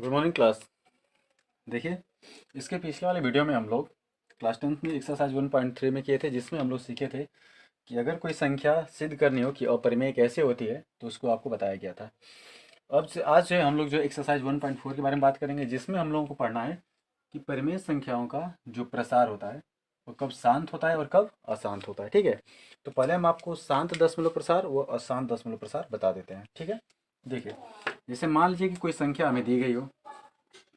Good morning class. देखिए, इसके पिछले वाले वीडियो में हम लोग क्लास 10th में एक्सरसाइज 1.3 में किए थे, जिसमें हम लोग सीखे थे कि अगर कोई संख्या सिद्ध करनी हो कि अपरिमेय कैसे होती है तो उसको आपको बताया गया था। अब से आज जो है हम लोग जो एक्सरसाइज 1.4 के बारे में बात करेंगे, जिसमें हम लोगों को पढ़ना है कि परिमेय संख्याओं का जो प्रसार होता है वो कब शांत होता है और कब अशांत होता है। ठीक है, तो पहले हम आपको शांत दशमलव प्रसार व अशांत दशमलव प्रसार बता देते हैं। ठीक है, देखिए, जैसे मान लीजिए कि कोई संख्या हमें दी गई हो,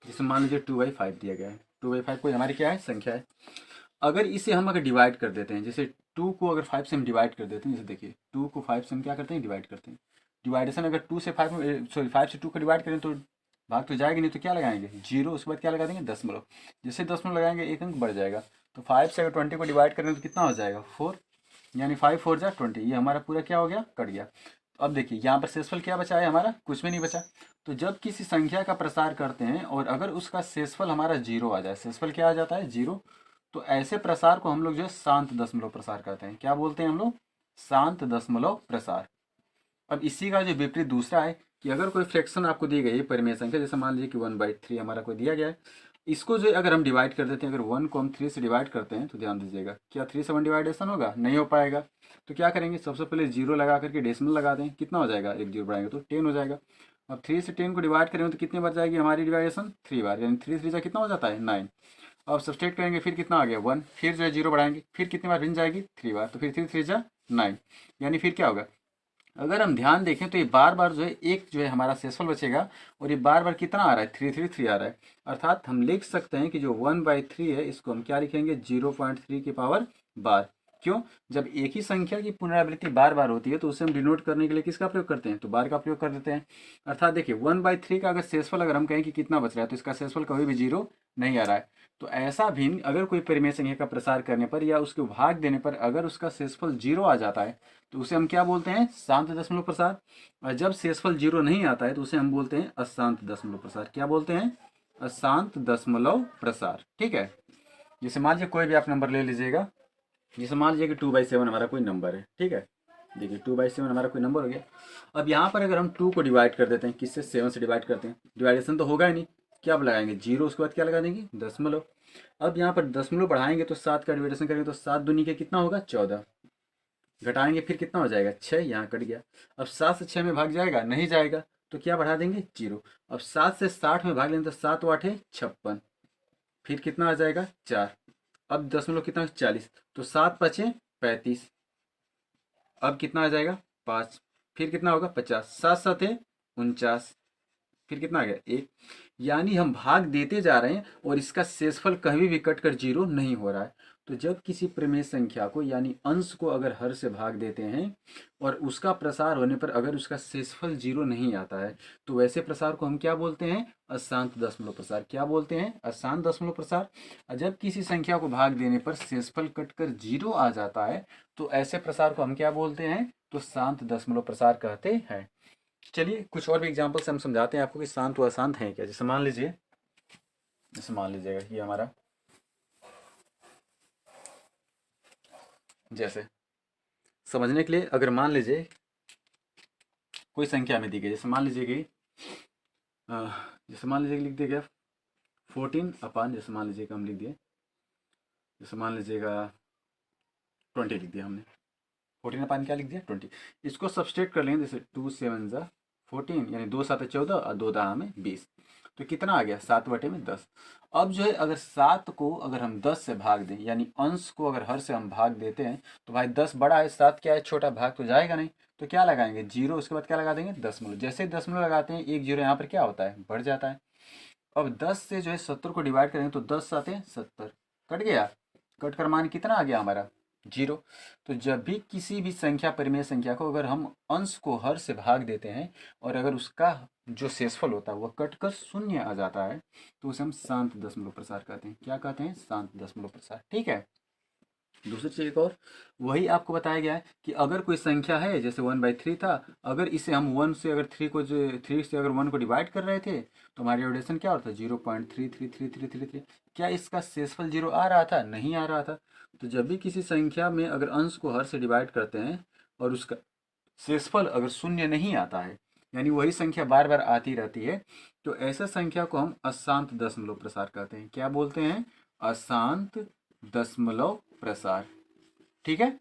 जिसे मान लीजिए 2/5 दिया गया है। 2/5 कोई हमारी क्या है, संख्या है। अगर इसे हम अगर डिवाइड कर देते हैं, जैसे 2 को अगर 5 से हम डिवाइड कर देते हैं, जैसे देखिए 2 को 5 से हम क्या करते हैं, डिवाइड करते हैं। डिवाइडेशन अगर 2 से 5 में, सॉरी 5 से 2 को डिवाइड करें तो भाग तो जाएगा नहीं, तो क्या लगाएंगे, जीरो। उसके बाद क्या लगा देंगे, दशमलव। जैसे दशमलव लगाएंगे एक अंक बढ़ जाएगा। तो 5 से अगर 20 को डिवाइड करें तो कितना हो जाएगा, 4। यानी 5 4 जा 20। ये हमारा पूरा क्या हो गया, कट गया। अब देखिए यहाँ पर शेषफल क्या बचा है हमारा, कुछ भी नहीं बचा। तो जब किसी संख्या का प्रसार करते हैं और अगर उसका शेषफल हमारा जीरो आ जाए, शेषफल क्या आ जाता है, जीरो, तो ऐसे प्रसार को हम लोग जो है शांत दशमलव प्रसार कहते हैं। क्या बोलते हैं हम लोग, शांत दशमलव प्रसार। अब इसी का जो विपरीत दूसरा है कि अगर कोई फ्रैक्शन आपको दी गई है परिमेय संख्या, जैसे मान लीजिए कि 1/3 हमारा कोई दिया गया है, इसको जो अगर हम डिवाइड कर देते हैं, अगर 1 को हम 3 से डिवाइड करते हैं तो ध्यान दीजिएगा, क्या 3 से 1 डिवाइडेशन होगा, नहीं हो पाएगा। तो क्या करेंगे, सबसे पहले जीरो लगा करके डेसिमल लगा दें, कितना हो जाएगा, एक जीरो बढ़ाएंगे तो 10 हो जाएगा। अब 3 से 10 को डिवाइड करेंगे तो कितनी बार जाएगी हमारी डिवाइडेशन, 3 बार, यानी 3 3 कितना हो जाता है, 9। अब सब्सट्रैक्ट करेंगे, फिर कितना आ गया, 1। फिर जो है जीरो बढ़ाएंगे, फिर कितनी बार भिन्न जाएगी, 3 बार, तो फिर 3 3 9। यानी फिर क्या होगा, अगर हम ध्यान देखें तो ये बार बार जो है एक जो है हमारा शेषफल बचेगा, और ये बार बार कितना आ रहा है, 3 आ रहा है। अर्थात हम लिख सकते हैं कि जो 1/3 है इसको हम क्या लिखेंगे, 0.3 की पावर बार। क्यों, जब एक ही संख्या की पुनरावृत्ति बार बार होती है तो उसे हम डिनोट करने के लिए किसका प्रयोग करते हैं, तो बार का प्रयोग कर देते हैं। अर्थात देखिए 1/3 का अगर शेषफल अगर हम कहें कि कितना बच रहा है, तो इसका शेषफल कभी भी जीरो नहीं आ रहा है। तो ऐसा भिन्न अगर कोई परिमेय संख्या का प्रसार करने पर या उसको भाग देने पर अगर उसका शेषफल जीरो आ जाता है तो उसे हम क्या बोलते हैं, शांत दशमलव प्रसार। और जब शेषफल जीरो नहीं आता है तो उसे हम बोलते हैं अशांत दशमलव प्रसार। क्या बोलते हैं, अशांत दशमलव प्रसार। ठीक है, जैसे मान लीजिए कोई भी आप नंबर ले लीजिएगा, जैसे मान लीजिए कि 2/7 हमारा कोई नंबर है। ठीक है, देखिए 2/7 हमारा कोई नंबर हो गया। अब यहाँ पर अगर हम 2 को डिवाइड कर देते हैं, किससे, 7 से डिवाइड करते हैं, डिवाइडेशन तो होगा ही नहीं। क्या आप लगाएंगे, जीरो, उसके बाद क्या लगा देंगे, दशमलव। अब यहाँ पर दशमलव बढ़ाएंगे तो 7 का डिवाइडेशन करेंगे तो 7 दूनी के कितना होगा, 14। घटाएंगे फिर कितना हो जाएगा, 6, यहाँ कट गया। अब 7 से 6 में भाग जाएगा, नहीं जाएगा, तो क्या बढ़ा देंगे, जीरो। अब 7 से 60 में भाग लेंगे तो 7 8 56, फिर कितना आ जाएगा, 4। अब दशमलव कितना, 40, तो 7 5 35। अब कितना आ जाएगा, 5, फिर कितना होगा, 50, 7 7 49, फिर कितना आ गया, 1। यानी हम भाग देते जा रहे हैं और इसका शेषफल कभी भी कट कर जीरो नहीं हो रहा है। तो जब किसी प्रमेय संख्या को यानी अंश को अगर हर से भाग देते हैं और उसका प्रसार होने पर अगर उसका शेषफल जीरो नहीं आता है तो वैसे प्रसार को हम क्या बोलते हैं, अशांत दशमलव प्रसार। क्या बोलते हैं, अशांत दशमलव प्रसार। और जब किसी संख्या को भाग देने पर शेषफल कट कर जीरो आ जाता है तो ऐसे प्रसार को हम क्या बोलते हैं, तो शांत दशमलव प्रसार कहते हैं। चलिए कुछ और भी एग्जाम्पल से हम समझाते हैं आपको कि शांत व अशांत है क्या। जैसे मान लीजिए, जैसे मान लीजिएगा ये हमारा, जैसे समझने के लिए अगर मान लीजिए कोई संख्या हमें दी गई, जैसे मान लीजिए कि जैसे मान लीजिए कि लिख दिया गया 14 अपान, जैसे मान लीजिए कि हम लिख दिए, जैसे मान लीजिएगा 20 लिख दिया हमने। 14 अपान क्या लिख दिया, 20। इसको सब्सट्रेट कर लेंगे, जैसे 2 7 जा 14, यानी 2 7 14 और 2 10 में 20। तो कितना आ गया, 7/10। अब जो है अगर 7 को अगर हम 10 से भाग दें, यानी अंश को अगर हर से हम भाग देते हैं, तो भाई 10 बड़ा है, 7 क्या है, छोटा, भाग तो जाएगा नहीं। तो क्या लगाएंगे, जीरो, उसके बाद क्या लगा देंगे, दशमलव। जैसे ही दशमलव लगाते हैं एक जीरो यहाँ पर क्या होता है, बढ़ जाता है। अब 10 से जो है 70 को डिवाइड करेंगे तो 10 7 70, कट गया। कट कर मान कितना आ गया हमारा, जीरो। तो जब भी किसी भी संख्या, परिमेय संख्या को अगर हम अंश को हर से भाग देते हैं और अगर उसका जो शेषफल होता है वह कट कर शून्य आ जाता है तो उसे हम शांत दशमलव प्रसार कहते हैं। क्या कहते हैं, शांत दशमलव प्रसार। ठीक है, दूसरी चीज एक और, वही आपको बताया गया है कि अगर कोई संख्या है, जैसे 1/3 था, अगर इसे हम 1 से अगर 3 को, जो 3 से अगर 1 को डिवाइड कर रहे थे तो हमारी डिविडेशन क्या होता है, 0.33333। क्या इसका शेषफल जीरो आ रहा था, नहीं आ रहा था। तो जब भी किसी संख्या में अगर अंश को हर से डिवाइड करते हैं और उसका शेषफल अगर शून्य नहीं आता है यानी वही संख्या बार बार आती रहती है, तो ऐसा संख्या को हम अशांत दशमलव प्रसार कहते हैं। क्या बोलते हैं? अशांत दशमलव प्रसार। ठीक है,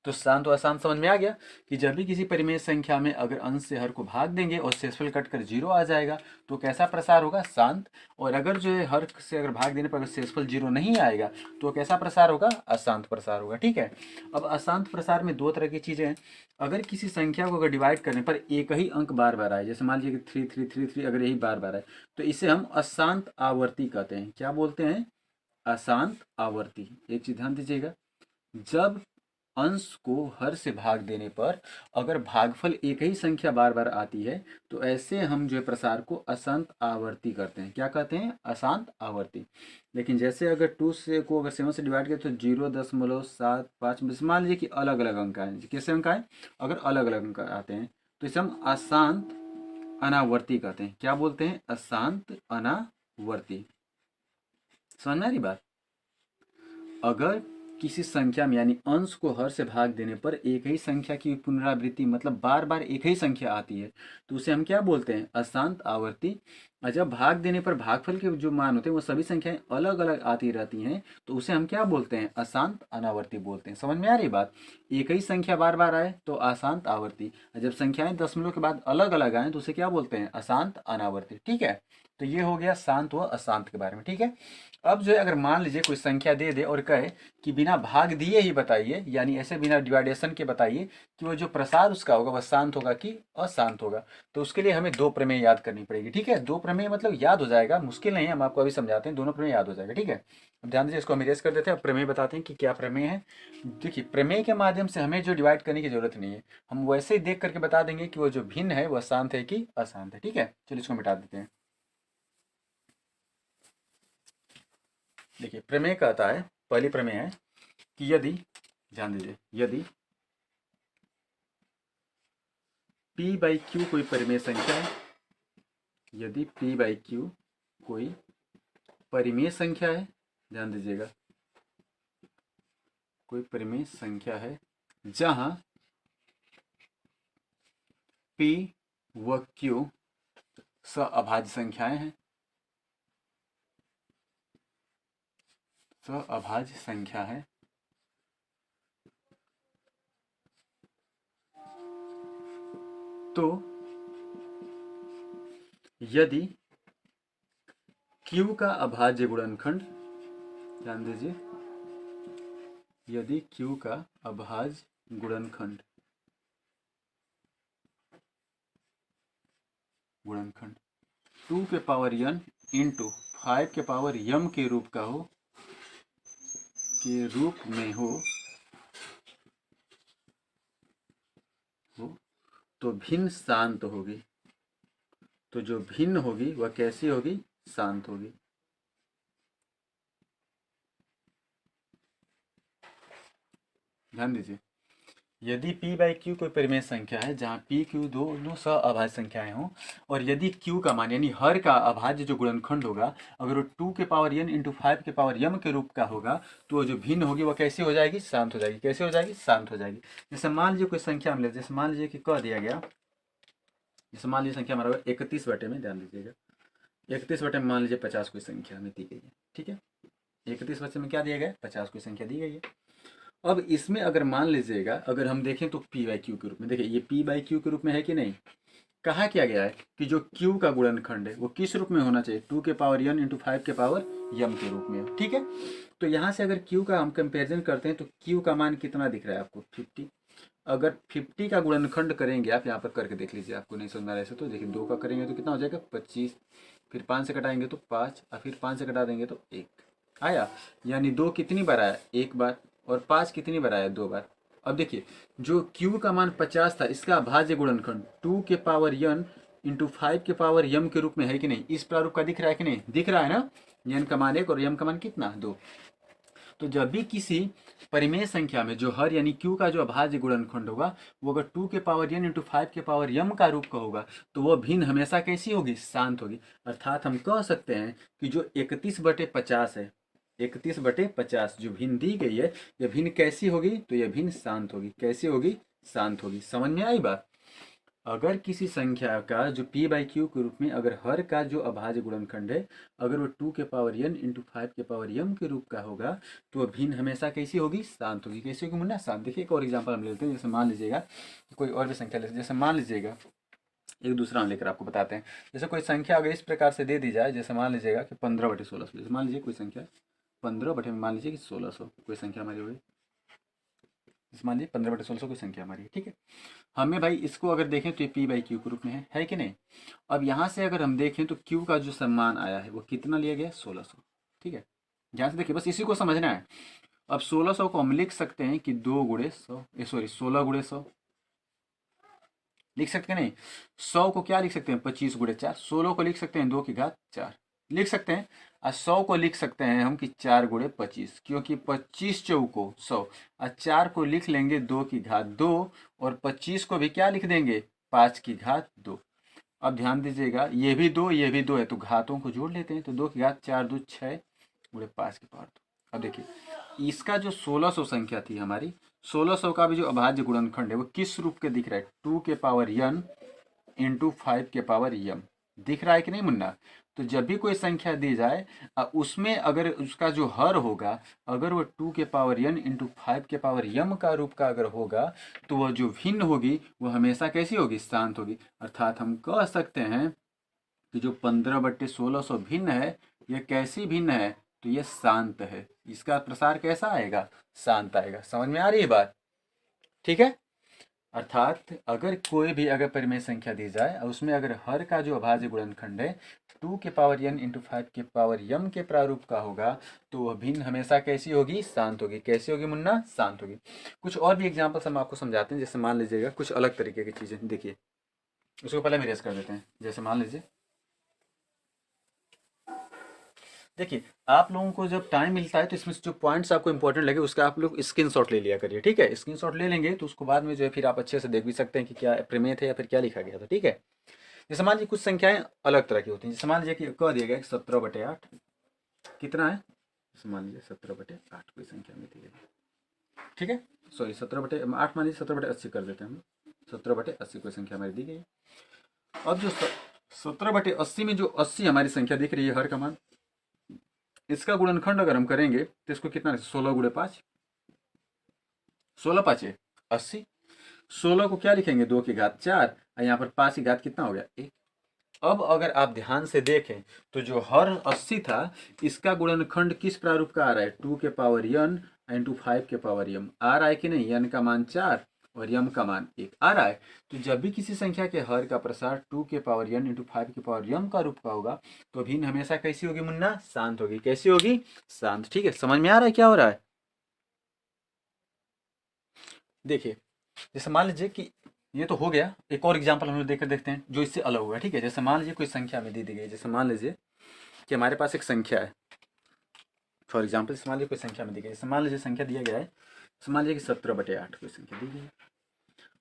तो शांत और अशांत समझ में आ गया कि जब भी किसी परिमेय संख्या में अगर अंश से हर को भाग देंगे और शेषफल कटकर 0 आ जाएगा तो कैसा प्रसार होगा? शांत। और अगर जो है हर से अगर भाग देने पर अगर शेषफल 0 नहीं आएगा तो कैसा प्रसार होगा? अशांत प्रसार होगा। ठीक है, अब अशांत प्रसार में दो तरह की चीज़ें हैं। अगर किसी संख्या को अगर डिवाइड करने पर एक ही अंक बार बार आए, जैसे मान लीजिए कि 3333 अगर यही बार बार आए, तो इसे हम अशांत आवर्ती कहते हैं। क्या बोलते हैं? अशांत आवर्ती। एक चीज ध्यान दीजिएगा, जब अंश को हर से भाग देने पर अगर भागफल एक ही संख्या बार बार आती है तो ऐसे हम जो है प्रसार को अशांत आवर्ती करते हैं। क्या कहते हैं? अशांत आवर्ती। लेकिन जैसे अगर 2 से को अगर 7 से डिवाइड करें तो 0.75 मान लीजिए कि अलग अलग अंक आए। कैसे अंक आए? अगर अलग अलग अंक आते हैं तो इसे हम अशांत अनावर्ती कहते हैं। क्या बोलते हैं? अशांत अनावर्ती। समझ में आ रही बात? अगर किसी संख्या में यानी अंश को हर से भाग देने पर एक ही संख्या की पुनरावृत्ति मतलब बार बार एक ही संख्या आती है तो उसे हम क्या बोलते हैं? अशांत आवर्ती। और जब भाग देने पर भागफल के जो मान होते हैं वो सभी संख्याएं अलग अलग आती रहती हैं तो उसे हम क्या बोलते हैं? अशांत अनावर्ती बोलते हैं। समझ में आ रही बात? एक ही संख्या बार बार आए तो अशांत आवर्ती, और जब संख्याएं दशमलव के बाद अलग अलग आए तो उसे क्या बोलते हैं? अशांत अनावर्ती। ठीक है, तो ये हो गया शांत व अशांत के बारे में। ठीक है, अब जो है अगर मान लीजिए कोई संख्या दे दे और कहे कि बिना भाग दिए ही बताइए, यानी ऐसे बिना डिवाइडेशन के बताइए कि वो जो प्रसार उसका होगा वह शांत होगा कि अशांत होगा, तो उसके लिए हमें दो प्रमेय याद करनी पड़ेगी। ठीक है, दो प्रमेय मतलब याद हो जाएगा, मुश्किल नहीं है, हम आपको अभी समझाते हैं, दोनों प्रमेय याद हो जाएगा। ठीक है, अब ध्यान दीजिए, इसको हम इरेज कर देते हैं। अब प्रमेय बताते हैं कि क्या प्रमेय है। देखिए, प्रमेय के माध्यम से हमें जो डिवाइड करने की जरूरत नहीं है, हम वैसे ही देख करके बता देंगे कि वो जो भिन्न है वह शांत है कि अशांत है। ठीक है, चलिए इसको मिटा देते हैं। देखिए, प्रमेय कहता है, पहली प्रमेय है कि यदि, ध्यान दीजिए, यदि P बाई क्यू कोई परिमेय संख्या है, यदि P बाई क्यू कोई परिमेय संख्या है, ध्यान दीजिएगा, कोई परिमेय संख्या है जहां P व Q सअभाज्य संख्याएं हैं, सअभाज्य संख्या है, तो यदि Q का अभाज्य गुणनखंड, ध्यान दीजिए, यदि Q का अभाज्य गुणनखंड गुणनखंड 2 के पावर n इंटू 5 के पावर m के रूप का हो, के रूप में हो तो भिन्न शांत होगी। तो जो भिन्न होगी वह कैसी होगी? शांत होगी। ध्यान दीजिए, यदि P बाई क्यू कोई परिमेय संख्या है जहाँ P Q दोनों सअभाज्य संख्याएं हों, और यदि Q का मान यानी हर का अभाज्य जो गुणनखंड होगा अगर वो 2 के पावर n इंटू 5 के पावर m के रूप का होगा तो वो जो भिन्न होगी वह कैसी हो जाएगी? शांत हो जाएगी। कैसे हो जाएगी? शांत हो जाएगी। जैसे मान लीजिए कोई संख्या हम ले, जैसे मान लीजिए कि कह दिया गया, जैसे मान लीजिए संख्या हमारा 31 बटे में, ध्यान दीजिएगा, 31 बटे में मान लीजिए 50 कोई संख्या हमें दी गई है। ठीक है, 31 बटे में क्या दिया गया? 50 कोई संख्या दी गई है। अब इसमें अगर मान लीजिएगा, अगर हम देखें तो P बाई क्यू के रूप में, देखिए ये P बाई क्यू के रूप में है कि नहीं? कहा क्या गया है कि जो Q का गुणनखंड है वो किस रूप में होना चाहिए? 2 के पावर n इंटू 5 के पावर m के रूप में। ठीक है, तो यहाँ से अगर Q का हम कंपेरिजन करते हैं तो Q का मान कितना दिख रहा है आपको? 50। अगर 50 का गुणनखंड करेंगे, आप यहाँ पर करके देख लीजिए, आपको नहीं समझ में आ रहा है तो देखिए 2 का करेंगे तो कितना हो जाएगा? 25, फिर 5 से कटाएंगे तो 5, और फिर 5 से कटा देंगे तो 1 आया। यानी 2 कितनी बार आया? 1 बार, और 5 कितनी बार आया? 2 बार। अब देखिए, जो Q का मान 50 था इसका भाज्य गुणनखंड 2 के पावर n इंटू 5 के पावर m के रूप में है कि नहीं? इस प्रारूप का दिख रहा है कि नहीं? दिख रहा है ना? n का मान 1 और m का मान कितना? 2। तो जब भी किसी परिमेय संख्या में जो हर यानी Q का जो अभाज्य गुणनखंड होगा वो अगर 2 के पावर n इंटू 5 के पावर m का रूप का होगा तो वह भिन्न हमेशा कैसी होगी? शांत होगी। अर्थात हम कह सकते हैं कि जो 31/50 है, 31/50 जो भिन्न दी गई है, यह भिन्न कैसी होगी? तो यह भिन्न शांत होगी। कैसी होगी? शांत होगी। समझ में आई बात? अगर किसी संख्या का जो p बाई क्यू के रूप में अगर हर का जो अभाज्य गुणनखंड है अगर वो 2 के पावर n इंटू 5 के पावर m के रूप का होगा तो भिन्न हमेशा कैसी होगी, शांत होगी। कैसी होगी मुन्ना, शांत। देखिए एक और एग्जांपल हम लेते हैं, जैसे मान लीजिएगा कोई और भी संख्या ले, जैसे मान लीजिएगा एक दूसरा हम लेकर आपको बताते हैं। जैसे कोई संख्या अगर इस प्रकार से दे दी जाए, जैसे मान लीजिएगा कि 15/1600, जैसे मान लीजिए कोई संख्या 15 बटे मान लीजिए कि 1600 कोई संख्या हमारी होगी, जैसे मान लीजिए 15/1600 कोई संख्या हमारी है, ठीक है। हमें भाई इसको अगर देखें तो ये p बाई क्यू के रूप में है कि नहीं। अब यहाँ से अगर हम देखें तो q का जो सम्मान आया है वो कितना लिया गया, 1600, ठीक है। ध्यान से देखिए, बस इसी को समझना है। अब 1600 को हम लिख सकते हैं कि 2 गुणे 100, सॉरी 16 गुणे 100 लिख सकते हैं, नहीं 100 को क्या लिख सकते हैं, 25 गुणे 4, 16 को लिख सकते हैं 2 की घात 4 लिख सकते हैं, और 100 को लिख सकते हैं हम कि 4 गुणे 25, क्योंकि 25 चौको 100, और 4 को लिख लेंगे 2 की घात 2, और 25 को भी क्या लिख देंगे, 5 की घात 2। अब ध्यान दीजिएगा, ये भी 2 ये भी 2 है, तो घातों को जोड़ लेते हैं, तो 2 की घात 4 2 6 गुणे 5 की पावर 2। अब देखिए इसका जो 1600 संख्या थी हमारी, 1600 का भी जो अभाज्य गुणनखंड है वो किस रूप के दिख रहा है, 2 के पावर n इंटू 5 के पावर m दिख रहा है कि नहीं मुन्ना। तो जब भी कोई संख्या दी जाए उसमें अगर उसका जो हर होगा अगर वो 2 के पावर n इंटू 5 के पावर m का रूप का अगर होगा तो वह जो भिन्न होगी वो हमेशा कैसी होगी, शांत होगी। अर्थात हम कह सकते हैं कि जो 15/1600 भिन्न है यह कैसी भिन्न है, तो ये शांत है। इसका प्रसार कैसा आएगा, शांत आएगा। समझ में आ रही है बात, ठीक है। अर्थात अगर कोई भी अगर परिमेय संख्या दी जाए और उसमें अगर हर का जो अभाज्य गुणनखंड है 2 के पावर n इंटू 5 के पावर m के प्रारूप का होगा तो वह भिन्न हमेशा कैसी होगी, शांत होगी। कैसी होगी मुन्ना, शांत होगी। कुछ और भी एग्जाम्पल्स हम आपको समझाते हैं। जैसे मान लीजिएगा कुछ अलग तरीके की चीज़ें, देखिए उसको पहले मेरेज कर देते हैं। जैसे मान लीजिए, देखिए आप लोगों को जब टाइम मिलता है तो इसमें से जो पॉइंट्स आपको इंपॉर्टेंट लगे उसका आप लोग स्क्रीनशॉट ले लिया करिए, ठीक है। स्क्रीनशॉट ले लेंगे तो उसको बाद में जो है फिर आप अच्छे से देख भी सकते हैं कि क्या प्रमेय थे या फिर क्या लिखा गया था, ठीक है। जैसे मान लीजिए कुछ संख्याएं अलग तरह की होती हैं। जैसे मान लीजिए कि कह दिया गया 17/8 कितना है, जैसे मान लीजिए 17/8 कोई संख्या में दी गई, ठीक है। सॉरी 17/8 मान लीजिए 17/80 कर देते हैं हम, 17/80 कोई संख्या हमारी दी गई है। अब जो 17/80 में जो 80 हमारी संख्या दिख रही है हर का मान, इसका गुणनखंड अगर हम करेंगे तो इसको कितना, 16 गुणे 5, 16 5 80। 16 को क्या लिखेंगे, 2 की घात 4, और यहाँ पर 5 की घात कितना हो गया, 1। अब अगर आप ध्यान से देखें तो जो हर 80 था इसका गुणनखंड किस प्रारूप का आ रहा है, 2 के पावर n इंटू 5 के पावर m आ रहा है कि नहीं। n का मान 4 और m का मान 1 आ रहा है। तो जब भी किसी संख्या के हर का प्रसार 2 के पावर n इंटू 5 के पावर m का रूप का होगा तो भिन्न हमेशा कैसी होगी मुन्ना, शांत होगी। कैसी होगी, शांत, ठीक है। समझ में आ रहा है क्या हो रहा है। देखिए जैसे मान लीजिए कि ये तो हो गया, एक और एग्जांपल हम लोग देखकर देखते हैं जो इससे अलग होगा, ठीक है। जैसे मान लीजिए कोई संख्या में दी गई, जैसे मान लीजिए कि हमारे पास एक संख्या है, फॉर एग्जाम्पल मान लीजिए कोई संख्या में दी गई, जैसे मान लीजिए संख्या दिया गया है, जैसे मान लीजिए कि 17/8 कोई संख्या दी गई है।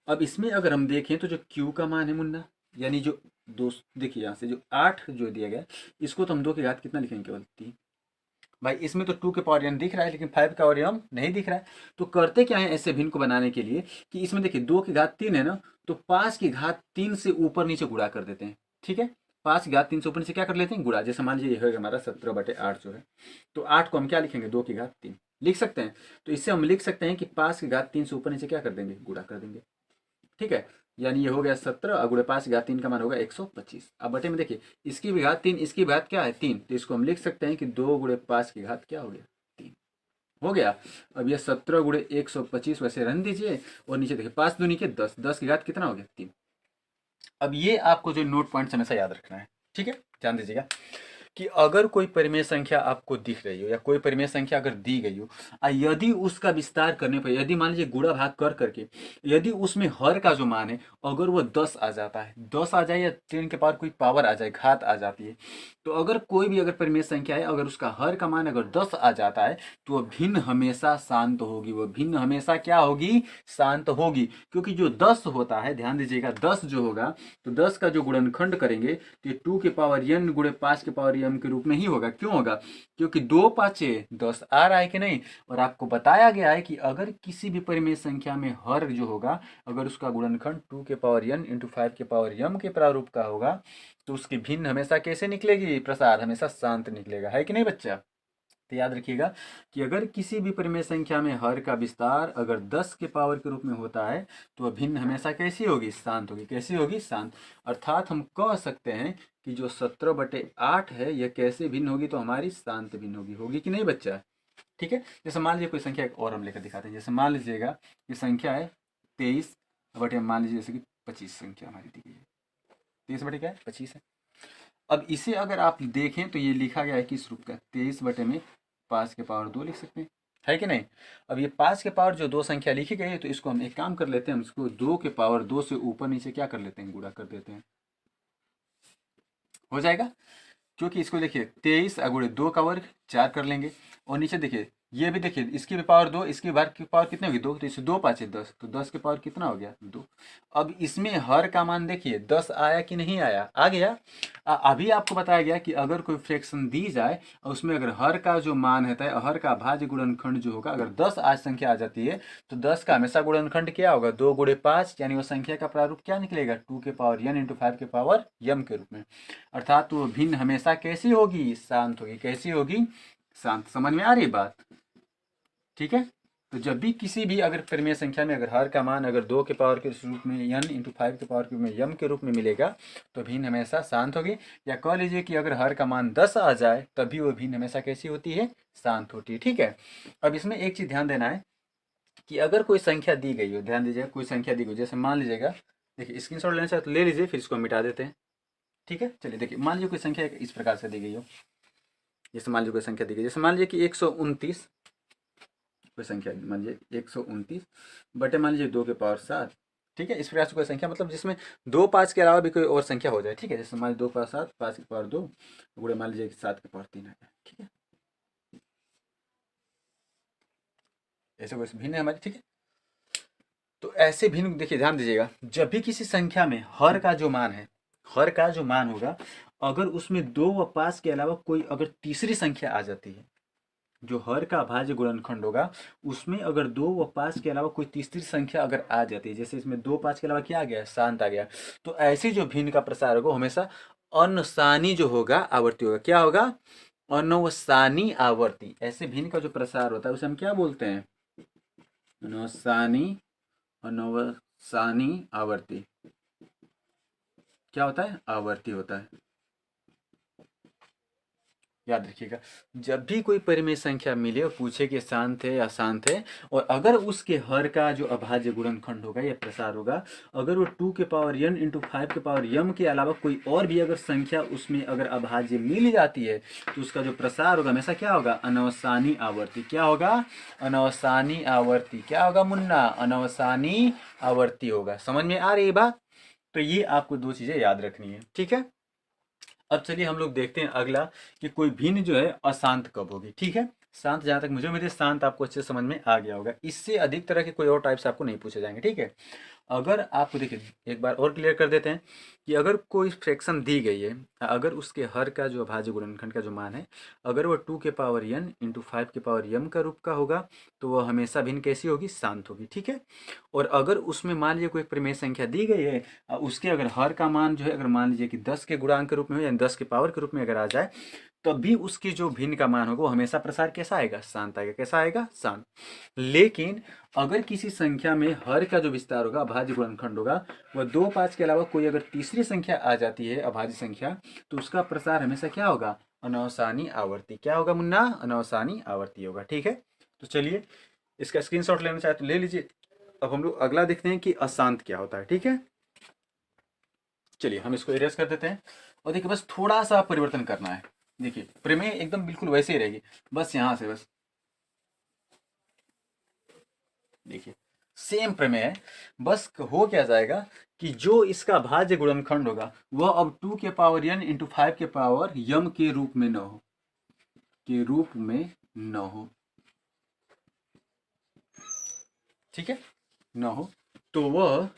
अब इसमें अगर हम देखें तो जो q का मान है मुन्ना, यानी जो दो, देखिए यहाँ से जो 8 जो दिया गया इसको तो हम 2 की घात कितना लिखेंगे, केवल 3। भाई इसमें तो 2 के पावर n दिख रहा है लेकिन 5 का पावर m नहीं दिख रहा है। तो करते क्या है ऐसे भिन्न को बनाने के लिए कि इसमें देखिए 2 की घात 3 है ना, तो 5 की घात 3 से ऊपर नीचे गुणा कर देते हैं, ठीक है। 5 की घात 3 से ऊपर नीचे क्या कर लेते हैं, गुणा। जैसे मान लीजिए ये होगा हमारा 17/8 जो है, तो 8 को हम क्या लिखेंगे, 2 की घात 3 लिख सकते हैं। तो इससे हम लिख सकते हैं कि 5 की घात 3 से ऊपर नीचे क्या कर देंगे, गुणा कर देंगे, ठीक है। यानी ये हो गया 17 और गुणे 5 की घात 3 का मान होगा 125। अब बटे में देखिए इसकी भी घात 3 इसकी भी घात क्या है 3, तो इसको हम लिख सकते हैं कि 2 गुणे 5 की घात क्या हो गया, 3 हो गया। अब ये 17 गुणे 125 वैसे रहने दीजिए, और नीचे देखिए 5 दूनी के 10, 10 की घात कितना हो गया, 3। अब ये आपको जो नोट पॉइंट हमेशा याद रखना है, ठीक है। ध्यान दीजिएगा कि अगर कोई परिमेय संख्या आपको दिख रही हो या कोई परिमेय संख्या अगर दी गई हो, यदि उसका विस्तार करने पर, यदि मान लीजिए गुणा भाग कर करके यदि उसमें हर का जो मान है अगर वो 10 आ जाता है, 10 आ जाए या 3 के पावर कोई पावर आ जाए, घात आ जाती है, तो अगर कोई भी अगर परिमेय संख्या है अगर उसका हर का मान अगर 10 आ जाता है तो वह भिन्न हमेशा शांत होगी। वह भिन्न हमेशा क्या होगी, शांत होगी। क्योंकि जो 10 होता है, ध्यान दीजिएगा 10 जो होगा तो 10 का जो गुणनखंड करेंगे तो 2 के पावर n गुणे 5 के पावर यम के रूप में ही होगा। क्यों होगा? क्योंकि 2 पाँचे 10 आ रहा है कि नहीं, और आपको बताया गया है कि अगर किसी भी परिमेय संख्या में हर जो होगा, अगर उसका गुणनखंड 2 के पावर n इंटू 5 के पावर m के प्रारूप का होगा, तो उसकी भिन्न हमेशा कैसे निकलेगी? प्रसार हमेशा शांत निकलेगा, है कि नहीं बच्चा? तो याद रखिएगा कि अगर किसी भी परिमेय संख्या में हर का विस्तार अगर 10 के पावर के रूप में होता है, तो वह भिन्न हमेशा कैसी होगी? शांत होगी। कैसी होगी? शांत। अर्थात हम कह सकते हैं कि जो 17/8 है यह कैसे भिन्न होगी? तो हमारी शांत भिन्न होगी। होगी कि नहीं बच्चा? ठीक है। जैसे मान लीजिए कोई संख्या एक और हम लेकर दिखाते हैं। जैसे मान लीजिएगा ये संख्या है 23 मान लीजिए जैसे कि 25 संख्या हमारी दी गई है। 23 क्या है? 25 है। अब इसे अगर आप देखें तो ये लिखा गया है किस रूप का? 23 में 5 के पावर 2 लिख सकते हैं, है कि नहीं? अब ये 5 के पावर जो 2 संख्या लिखी गई है, तो इसको हम एक काम कर लेते हैं, हम इसको 2 के पावर 2 से ऊपर नीचे क्या कर लेते हैं? गुणा कर देते हैं, हो जाएगा। क्योंकि इसको देखिए 23 गुणे 2 का वर्ग 4 कर लेंगे, और नीचे देखिए ये भी देखिए इसकी भी पावर 2, इसकी बार की पावर कितनी होगी? 2, तो इसे 2 5 10, तो 10 के पावर कितना हो गया? 2। अब इसमें हर का मान देखिए 10 आया कि नहीं आया? आ गया। अभी आपको बताया गया कि अगर कोई फ्रैक्शन दी जाए और उसमें अगर हर का जो मान होता है, हर का भाज्य गुणनखंड जो होगा, अगर 10 आज संख्या आ जाती है, तो 10 का हमेशा गुणनखंड क्या होगा? 2 गुणे 5, यानी वो संख्या का प्रारूप क्या निकलेगा? 2 के पावर n इंटू 5 के पावर m के रूप में। अर्थात वो भिन्न हमेशा कैसी होगी? शांत होगी। कैसी होगी? शांत। समझ में आ रही बात? ठीक है। तो जब भी किसी भी अगर परिमेय संख्या में अगर हर का मान अगर 2 के पावर के रूप में n इंटू 5 के पावर के रूप में m के रूप में मिलेगा, तो भिन्न हमेशा शांत होगी। या कह लीजिए कि अगर हर का मान 10 आ जाए, तभी वो भिन्न हमेशा कैसी होती है? शांत होती है। ठीक है। अब इसमें एक चीज ध्यान देना है कि अगर कोई संख्या दी गई हो, ध्यान दीजिएगा, कोई संख्या दी गई, जैसे मान लीजिएगा, देखिए स्क्रीनशॉट लेना चाहे तो ले लीजिए, फिर इसको मिटा देते हैं। ठीक है। चलिए देखिए, मान लीजिए कोई संख्या इस प्रकार से दी गई हो, जैसे मान लीजिए कोई संख्या दी गई, जैसे मान लीजिए कि 129, कोई संख्या मान लीजिए 129 बटे मान लीजिए 2 के पावर 7। ठीक है। इस प्रकार से कोई संख्या मतलब जिसमें 2 5 के अलावा भी कोई और संख्या हो जाए। ठीक है। जैसे मान लीजिए 2 पावर 7, 5 के पावर 2 गुणे मान लीजिए 7 के पावर 3 आ जाए। ठीक है। ऐसे कोई भिन्न है हमारी। ठीक है। तो ऐसे भिन्न देखिए, ध्यान दीजिएगा, जब भी किसी संख्या में हर का जो मान है, हर का जो मान होगा, अगर उसमें 2 व 5 के अलावा कोई अगर तीसरी संख्या आ जाती है, जो हर का अभाज्य गुणनखंड होगा, उसमें अगर 2 व 5 के अलावा कोई तीसरी संख्या अगर आ जाती है, जैसे इसमें 2 5 के अलावा क्या आ गया? शांत आ गया, तो ऐसी जो भिन्न का प्रसार होगा हमेशा अनसानी जो होगा आवर्ती होगा। क्या होगा? अनवसानी आवर्ती। ऐसे भिन्न का जो प्रसार होता है उसे हम क्या बोलते हैं? अनवसानी, अनवसानी आवर्ती। क्या होता है? आवर्ती होता है। याद रखिएगा, जब भी कोई परिमेय संख्या मिले और पूछे कि शांत है या अशांत है, और अगर उसके हर का जो अभाज्य गुणनखंड होगा या प्रसार होगा, अगर वो 2 के पावर n इंटू 5 के पावर m के अलावा कोई और भी अगर संख्या उसमें अगर अभाज्य मिल जाती है, तो उसका जो प्रसार होगा हमेशा क्या होगा? अनवसानी आवर्ती। क्या होगा? अनवसानी आवर्ती। क्या होगा मुन्ना? अनवसानी आवर्ती होगा। समझ में आ रही है बात? तो ये आपको 2 चीजें याद रखनी है। ठीक है। अब चलिए हम लोग देखते हैं अगला कि कोई भिन्न जो है अशांत कब होगी। ठीक है। शांत जहां तक मुझे उम्मीद है शांत आपको अच्छे समझ में आ गया होगा। इससे अधिक तरह के कोई और टाइप्स आपको नहीं पूछे जाएंगे। ठीक है। अगर आपको देखिए एक बार और क्लियर कर देते हैं कि अगर कोई फ्रैक्शन दी गई है, अगर उसके हर का जो अभाज्य गुणनखंड का जो मान है, अगर वो 2 के पावर n इंटू 5 के पावर m का रूप का होगा, तो वह हमेशा भिन्न कैसी होगी? शांत होगी। ठीक है। और अगर उसमें मान लीजिए कोई परिमेय संख्या दी गई है, उसके अगर हर का मान जो है अगर मान लीजिए कि 10 के गुणांक के रूप में हो, यानी 10 के पावर के रूप में अगर आ जाए, तब भी उसकी जो भिन्न का मान होगा वो हमेशा प्रसार कैसा आएगा? शांत आएगा। कैसा आएगा? शांत। लेकिन अगर किसी संख्या में हर का जो विस्तार होगा, अभाज्य गुणनखंड होगा, वह 2 5 के अलावा कोई अगर तीसरी संख्या आ जाती है अभाज्य संख्या, तो उसका प्रसार हमेशा क्या होगा? अनवसानी आवर्ती। क्या होगा मुन्ना? अनवसानी आवर्ती होगा। ठीक है। तो चलिए इसका स्क्रीनशॉट लेना चाहे तो ले लीजिए। अब हम लोग अगला देखते हैं कि अशांत क्या होता है। ठीक है। चलिए हम इसको इरेज कर देते हैं, और देखिए बस थोड़ा सा परिवर्तन करना है। देखिए प्रमेय एकदम बिल्कुल वैसे ही रहेगी, बस यहां से बस देखिए सेम प्रमेय है। बस हो क्या जाएगा कि जो इसका भाज्य गुणनखंड होगा वह अब 2 के पावर n इंटू 5 के पावर m के रूप में न हो, के रूप में न हो। ठीक है। न हो तो वह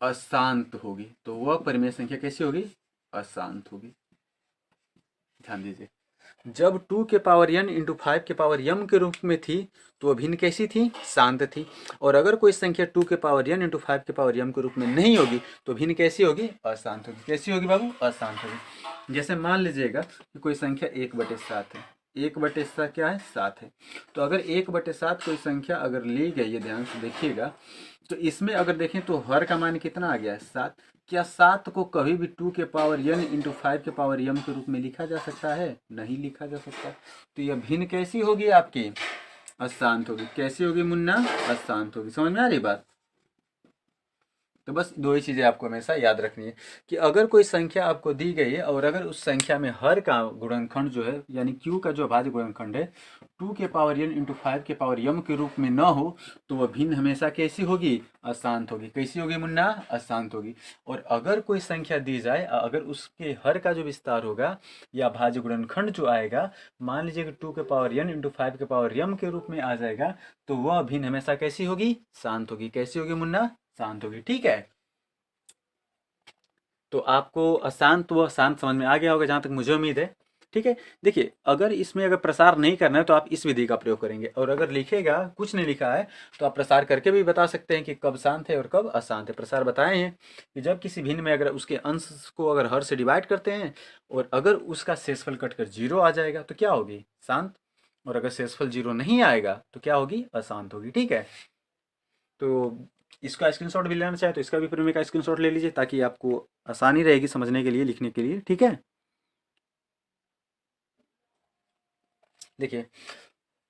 अशांत होगी। तो वह परिमेय संख्या कैसी होगी? अशांत होगी। ध्यान दीजिए, जब 2 के पावर n इंटू 5 के पावर m के रूप में थी तो वह भिन्न कैसी थी? शांत थी। और अगर कोई संख्या 2 के पावर n इंटू 5 के पावर m के रूप में नहीं होगी तो भिन्न कैसी होगी? अशांत होगी। कैसी होगी बाबू? अशांत होगी। जैसे मान लीजिएगा कि कोई संख्या 1/7 है। 1/7 क्या है? 7 है। तो अगर 1/7 कोई संख्या अगर ली गई है, ध्यान से देखिएगा, तो इसमें अगर देखें तो हर का मान कितना आ गया है? 7। क्या 7 को कभी भी 2 के पावर n इंटू 5 के पावर m के रूप में लिखा जा सकता है? नहीं लिखा जा सकता। तो यह भिन्न कैसी होगी आपकी? अशांत होगी। कैसी होगी मुन्ना? अशांत होगी। समझ में आ रही बात? तो बस दो ही चीज़ें आपको हमेशा याद रखनी है कि अगर कोई संख्या आपको दी गई है और अगर उस संख्या में हर का गुणनखंड जो है यानी q का जो अभाज्य गुणनखंड है 2 के पावर n इंटू 5 के पावर m के रूप में न हो तो वह भिन्न हमेशा कैसी होगी? अशांत होगी। कैसी होगी मुन्ना? अशांत होगी। और अगर कोई संख्या दी जाए, अगर उसके हर का जो विस्तार होगा या अभाज्य गुणनखंड जो आएगा, मान लीजिए कि 2 के पावर n इंटू 5 के पावर m के रूप में आ जाएगा, तो वह भिन्न हमेशा कैसी होगी? शांत होगी। कैसी होगी मुन्ना? शांत होगी। ठीक है, तो आपको अशांत व शांत समझ में आ गया होगा जहाँ तक मुझे उम्मीद है। ठीक है, देखिए अगर इसमें अगर प्रसार नहीं करना है तो आप इस विधि का प्रयोग करेंगे, और अगर लिखेगा कुछ नहीं लिखा है तो आप प्रसार करके भी बता सकते हैं कि कब शांत है और कब अशांत है। प्रसार बताए हैं कि जब किसी भिन्न में अगर उसके अंश को अगर हर से डिवाइड करते हैं और अगर उसका शेषफल कटकर 0 आ जाएगा तो क्या होगी? शांत। और अगर शेषफल 0 नहीं आएगा तो क्या होगी? अशांत होगी। ठीक है, तो इसका स्क्रीनशॉट भी लेना चाहे तो इसका भी प्रीमियम का स्क्रीनशॉट ले लीजिए ताकि आपको आसानी रहेगी समझने के लिए, लिखने के लिए। ठीक है, देखिए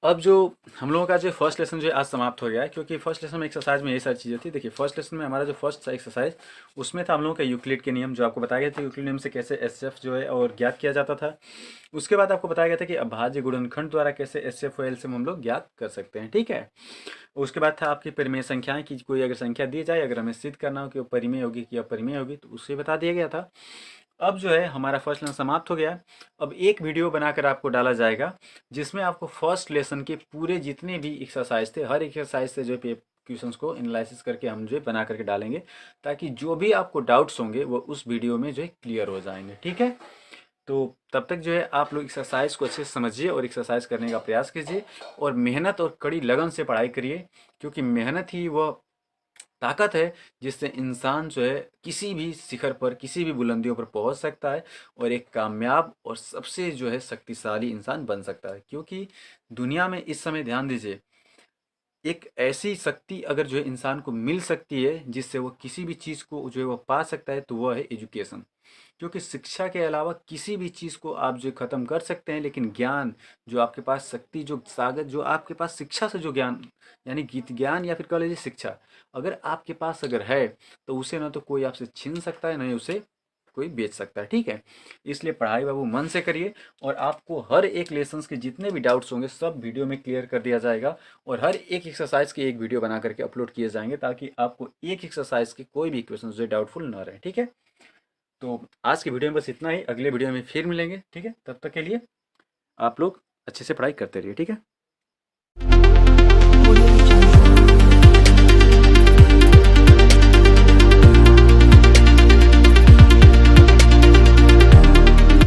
अब जो हम लोगों का जो फर्स्ट लेसन जो है आज समाप्त हो गया है, क्योंकि फर्स्ट लेसन में एक्सरसाइज में ये सारी चीज़ें थी। देखिए फर्स्ट लेसन में हमारा जो फर्स्ट था एक्सरसाइज, उसमें था हम लोगों का यूक्लिड के नियम जो आपको बताया गया था, यूक्लिड नियम से कैसे एचसीएफ जो है और ज्ञात किया जाता था। उसके बाद आपको बताया गया था कि अभाज्य गुणनखंड द्वारा कैसे एचसीएफ और एलसीएम हम लोग ज्ञात कर सकते हैं। ठीक है, उसके बाद था आपकी परिमेय संख्याएं कि कोई अगर संख्या दी जाए, अगर हमें सिद्ध करना हो कि वो परिमेय होगी कि अपरिमेय होगी, तो उससे बता दिया गया था। अब जो है हमारा फर्स्ट लेसन समाप्त हो गया। अब एक वीडियो बनाकर आपको डाला जाएगा जिसमें आपको फर्स्ट लेसन के पूरे जितने भी एक्सरसाइज थे, हर एक्सरसाइज से जो है क्वेश्चंस को एनालिसिस करके हम जो है बना करके डालेंगे, ताकि जो भी आपको डाउट्स होंगे वो उस वीडियो में जो है क्लियर हो जाएंगे। ठीक है, तो तब तक जो है आप लोग एक्सरसाइज को अच्छे से समझिए और एक्सरसाइज करने का प्रयास कीजिए और मेहनत और कड़ी लगन से पढ़ाई करिए, क्योंकि मेहनत ही वह ताकत है जिससे इंसान जो है किसी भी शिखर पर, किसी भी बुलंदियों पर पहुंच सकता है और एक कामयाब और सबसे जो है शक्तिशाली इंसान बन सकता है। क्योंकि दुनिया में इस समय ध्यान दीजिए, एक ऐसी शक्ति अगर जो है इंसान को मिल सकती है जिससे वो किसी भी चीज़ को जो है वो पा सकता है, तो वह है एजुकेशन। क्योंकि शिक्षा के अलावा किसी भी चीज़ को आप जो ख़त्म कर सकते हैं, लेकिन ज्ञान जो आपके पास, शक्ति जो सागर जो आपके पास शिक्षा से जो ज्ञान यानी गीत ज्ञान या फिर कह लीजिए शिक्षा अगर आपके पास अगर है, तो उसे ना तो कोई आपसे छीन सकता है, ना ही उसे कोई बेच सकता है। ठीक है, इसलिए पढ़ाई बाबू मन से करिए और आपको हर एक लेसन्स के जितने भी डाउट्स होंगे सब वीडियो में क्लियर कर दिया जाएगा और हर एक एक्सरसाइज की एक वीडियो बना करके अपलोड किए जाएंगे, ताकि आपको एक एक्सरसाइज के कोई भी क्वेश्चन जो डाउटफुल ना रहे। ठीक है, तो आज की वीडियो में बस इतना ही, अगले वीडियो में फिर मिलेंगे। ठीक है, तब तक के लिए आप लोग अच्छे से पढ़ाई करते रहिए। ठीक है।